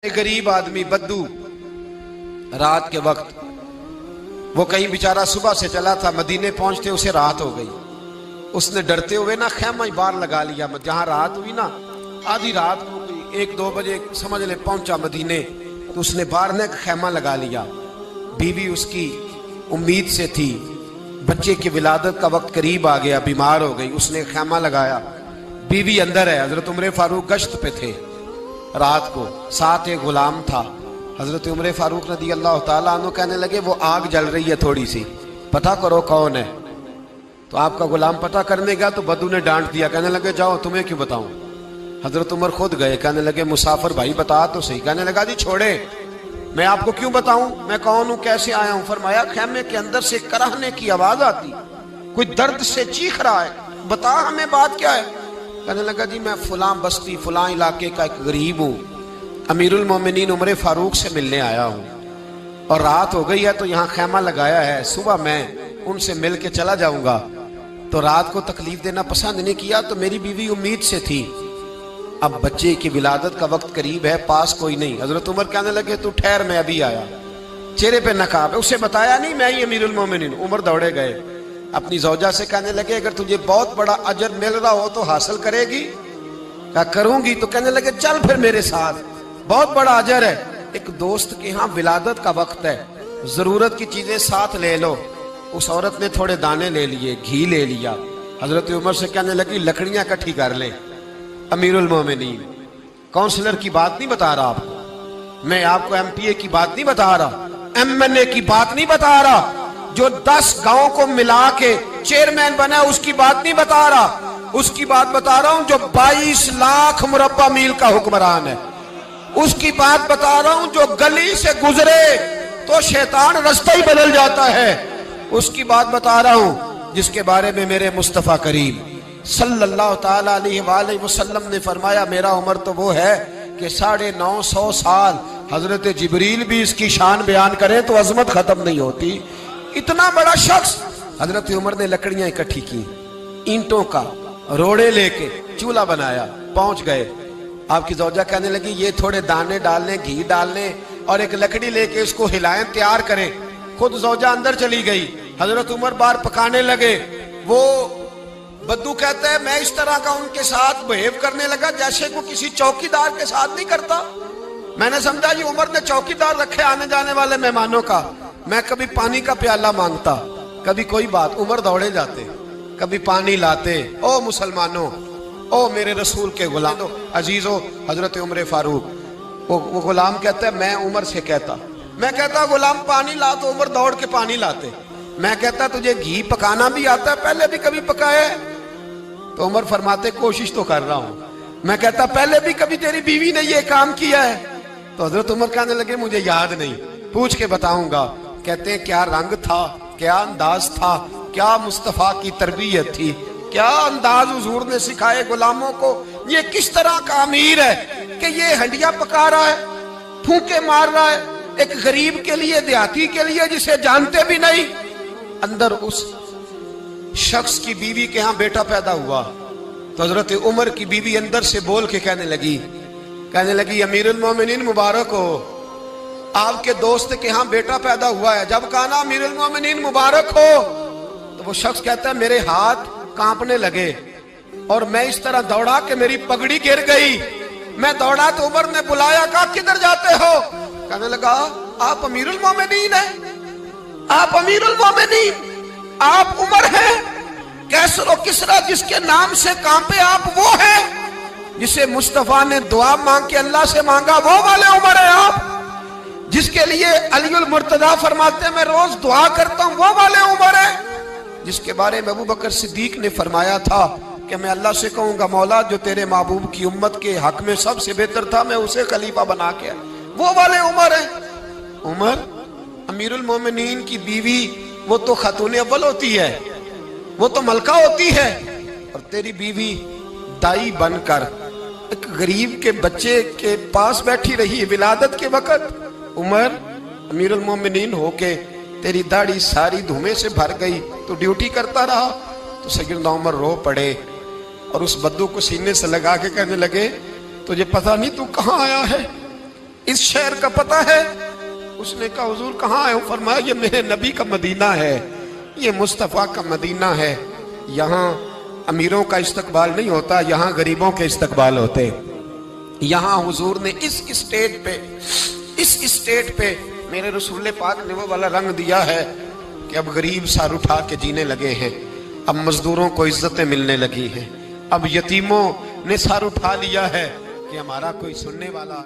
एक गरीब आदमी बद्दू रात के वक्त वो कहीं बेचारा सुबह से चला था, मदीने पहुंचते उसे रात हो गई। उसने डरते हुए ना खैमा ही बाहर लगा लिया। जहां रात हुई ना, आधी रात को 1-2 बजे समझ ले पहुंचा मदीने, तो उसने बाहर ने खैमा लगा लिया। बीवी उसकी उम्मीद से थी, बच्चे की विलादत का वक्त करीब आ गया, बीमार हो गई, उसने खैमा लगाया। बीवी अंदर है, हजरत उमर फारूक गश्त पे थे रात को, साथ एक गुलाम था। हजरत उमर फारूक रज़ी अल्लाह ताला अन्हु कहने लगे वो आग जल रही है थोड़ी सी, पता करो कौन है। तो आपका गुलाम पता करने गया तो बद्दू ने डांट दिया, कहने लगे जाओ तुम्हें क्यों बताऊं। हजरत उमर खुद गए, कहने लगे मुसाफिर भाई बता तो सही। कहने लगा जी छोड़े, मैं आपको क्यों बताऊं, मैं कौन हूं, कैसे आया हूं। फरमाया खैमे के अंदर से कराहने की आवाज आती, कोई दर्द से चीख रहा है, बता हमें बात क्या है। कहने लगा जी मैं फलां बस्ती फलां इलाके का एक गरीब हूँ, अमीरुल मोमिनीन उमर फारूक से मिलने आया हूँ और रात हो गई है तो यहाँ खैमा लगाया है, सुबह मैं उनसे मिल के चला जाऊंगा। तो रात को तकलीफ देना पसंद नहीं किया, तो मेरी बीवी उम्मीद से थी, अब बच्चे की विलादत का वक्त करीब है, पास कोई नहीं। हजरत उमर कहने लगे तू ठहर, मैं अभी आया। चेहरे पे नकाब, उसे बताया नहीं मैं ही अमीरुल मोमिनीन। उमर दौड़े गए, अपनी जौजा से कहने लगे अगर तुझे बहुत बड़ा अजर मिल रहा हो तो हासिल करेगी। क्या करूंगी। तो कहने लगे चल फिर मेरे साथ, बहुत बड़ा अजर है। एक दोस्त के यहाँ विलादत का वक्त है, जरूरत की चीजें साथ ले लो। उस औरत ने थोड़े दाने ले लिए, घी ले लिया। हजरत उमर से कहने लगी लकड़ियां इकट्ठी कर ले। अमीरुल मोमिनीन, काउंसलर की बात नहीं बता रहा आपको मैं, आपको MPA की बात नहीं बता रहा, MNA की बात नहीं बता रहा, जो 10 गांव को मिला के चेयरमैन बना उसकी बात नहीं बता रहा, उसकी बात बता रहा हूं जो 22 लाख मुरब्बा मील का हुक्मरान है। उसकी बात बता रहा हूं जो गली से गुजरे तो शैतान रास्ता ही बदल जाता है। उसकी बात बता रहा हूं जिसके बारे में मेरे मुस्तफा करीम सल्लल्लाहु ताला अलैहि वसल्लम ने फरमाया मेरा उम्र तो वो है कि 950 साल हजरत जिब्रील भी इसकी शान बयान करें तो अजमत खत्म नहीं होती। इतना बड़ा शख्स। हजरत उमर ने लकड़ियां इकट्ठी की, ईंटों का रोड़े लेके चूल्हा बनाया, पहुंच गए। आपकी जौजा कहने लगी ये थोड़े दाने डालने, घी डालने और एक लकड़ी लेके इसको हिलाएं, तैयार करें। खुद जौजा अंदर चली गई, हजरत उमर बाहर पकाने लगे। वो बद्दू कहते हैं मैं इस तरह का उनके साथ बिहेव करने लगा जैसे को किसी चौकीदार के साथ नहीं करता। मैंने समझा जी उमर ने चौकीदार रखे आने जाने वाले मेहमानों का। मैं कभी पानी का प्याला मांगता, कभी कोई बात, उमर दौड़े जाते, कभी पानी लाते। ओ मुसलमानों, ओ मेरे रसूल के गुलाम अजीजो, हजरत उमर फारूक। वो गुलाम कहते हैं मैं उमर से कहता, मैं कहता गुलाम पानी ला, तो उमर दौड़ के पानी लाते। मैं कहता तुझे घी पकाना भी आता है, पहले भी कभी पकाया है? तो उमर फरमाते कोशिश तो कर रहा हूं। मैं कहता पहले भी कभी तेरी बीवी ने ये काम किया है? तो हजरत उमर कहने लगे मुझे याद नहीं, पूछ के बताऊंगा। कहते हैं क्या रंग था, क्या अंदाज था, क्या मुस्तफा की तरबियत थी, क्या अंदाज हुजूर ने सिखाए गुलामों को। ये किस तरह का अमीर है कि ये हंडिया पका रहा है, फूंके मार रहा है एक गरीब के लिए, देहाती के लिए जिसे जानते भी नहीं। अंदर उस शख्स की बीवी के यहाँ बेटा पैदा हुआ तो हजरत उमर की बीवी अंदर से बोल के कहने लगी अमीरुल मोमिनीन मुबारक हो, आपके दोस्त के यहाँ बेटा पैदा हुआ है। जब कहा ना अमीरुल मोमिनीन मुबारक हो, तो वो शख्स कहता है मेरे हाथ कांपने लगे और मैं इस तरह दौड़ा कि मेरी पगड़ी गिर गई। मैं दौड़ा तो उमर ने बुलाया, कहा किधर जाते हो? कहने लगा आप अमीरुल मोमिनीन है, आप अमीरुल मोमिनीन, आप उमर हैं। कैसर किसरा जिसके नाम से कांपे आप वो हैं जिसे मुस्तफा ने दुआ मांग के अल्लाह से मांगा, वो वाले उमर है आप। जिसके लिए अलीउल मुर्तजा फरमाते मैं रोज दुआ करता हूं, वो वाले उमर है। जिसके बारे में अबू बकर सिद्दीक ने फरमाया था कि मैं अल्लाह से कहूंगा मौला जो तेरे महबूब की उम्मत के हक में सबसे बेहतर था मैं उसे खलीफा बना के, वो वाले उमर है। उमर अमीरुल मोमिनीन की बीवी वो तो खातून अव्वल होती है, वो तो मलका होती है, और तेरी बीवी दाई बनकर एक गरीब के बच्चे के पास बैठी रही विलादत के वक्त। उमर अमीरुल मोमिनीन होके तेरी दाढ़ी सारी धुएं से भर गई तो ड्यूटी करता रहा। तो सैयदना उमर रो पड़े और उस बद्दू को सीने से लगा के कहने लगे तुझे पता नहीं तू कहाँ आया है, इस शहर का पता है? उसने कहा हुजूर कहाँ है? फरमाया ये मेरे नबी का मदीना है, ये मुस्तफ़ा का मदीना है। यहाँ अमीरों का इस्तकबाल नहीं होता, यहाँ गरीबों के इस्तकबाल होते। यहाँ हुजूर ने इस स्टेट पे मेरे रसूल पाक ने वो वाला रंग दिया है कि अब गरीब सर उठा के जीने लगे हैं, अब मजदूरों को इज्जतें मिलने लगी हैं, अब यतीमों ने सर उठा लिया है कि हमारा कोई सुनने वाला